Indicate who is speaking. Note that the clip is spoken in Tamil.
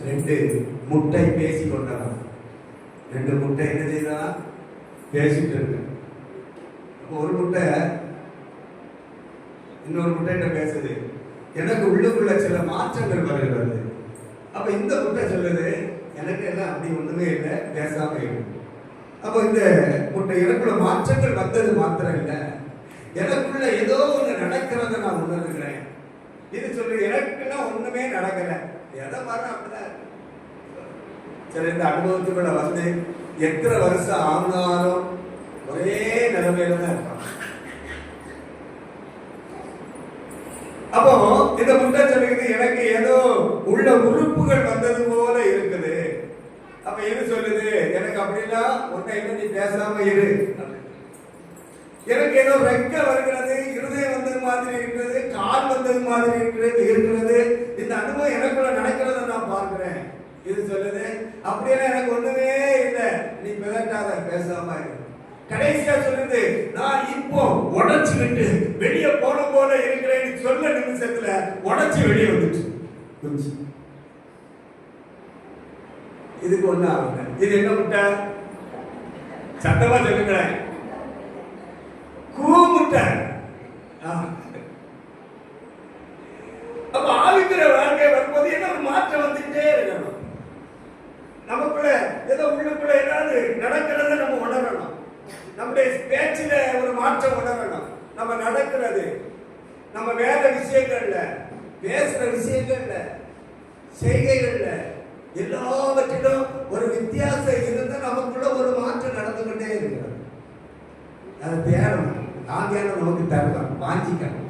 Speaker 1: ரெண்டு முட்டை பேசி கொண்டவன். ரெண்டு முட்டை என்ன செய்தான்? பேசிட்டு இருக்கு. ஒரு முட்டை இன்னொரு முட்டைகிட்ட பேசுது, எனக்கு உள்ளுக்குள்ள சில மாற்றங்கள் வருகிறது. அப்ப இந்த முட்டை சொல்லுது, எனக்கு எல்லாம் அப்படி ஒண்ணுமே இல்லை, பேசாம இருக்கு. அப்ப இந்த முட்டை எனக்குள்ள மாற்றங்கள் வந்தது மாத்திரம் இல்லை, எனக்குள்ள ஏதோ ஒண்ணு நடக்கிறத நான் உணர்கிறேன். இது சொல்லு, எனக்குன்னா ஒண்ணுமே நடக்கல, எதை மாதிரி அப்படிதான். சரி, இந்த அனுபவத்துக்குள்ள வந்து எத்தனை வருஷம் ஆனாலும் ஒரே நிலைமையில தான் இருப்பாங்க. அப்போ இந்த முட்டை சொல்லுது, எனக்கு ஏதோ உள்ள உறுப்புகள் வந்தது போல இருக்குது. அப்ப எது சொல்லுது, எனக்கு அப்படின்னா உன்னை என்ன நீ பேசாம இரு. எனக்கு ஏதோ ரெக்க வருகிறது, இருதயம் வந்தது மாதிரி இருக்கிறது, கால் வந்தது மாதிரி இருக்கிறது. இந்த அனுபவம் எனக்குள்ள நடக்கிறத நான் பார்க்கிறேன். இது சொல்லுது, அப்படியெல்லாம் எனக்கு ஒண்ணுமே இல்லை, நீ பிதட்டாத, பேசாம இரு. கடைசியா சொல்லுது, நான் இப்போ உடைச்சுக்கிட்டு வெளியே போன போல இருக்கிறேன்னு சொல்ல நிமிஷத்துல உடைச்சு வெளியே வந்துச்சு. இதுக்கு ஒண்ணு ஆகுங்க. இது என்ன முட்டை? சத்தமா சொல்லுங்களேன். கூமுட்டை. அப்ப ஆவிக்கிற வாழ்க்கை வரும்போது என்ன ஒரு மாற்றம் வந்துட்டே இருக்கணும். நமக்குள்ள ஏதோ உள்ளுக்குள்ள ஏதாவது நடக்கிறத நம்ம உணரணும். நம்முடைய பேச்சில ஒரு மாற்றம் உணரணும். நம்ம நடக்கிறது, நம்ம வேற விஷயங்கள்ல, பேசுற விஷயங்கள்ல, செய்கைகள்ல, எல்லாவற்றிலும் ஒரு வித்தியாசம் இருந்தா நமக்குள்ள ஒரு மாற்றம் நடந்துகிட்டே இருக்கிறது. அதை தேடணும். ஆங்கியானம் நமக்கு தரலாம், வாங்கிக்கணும்.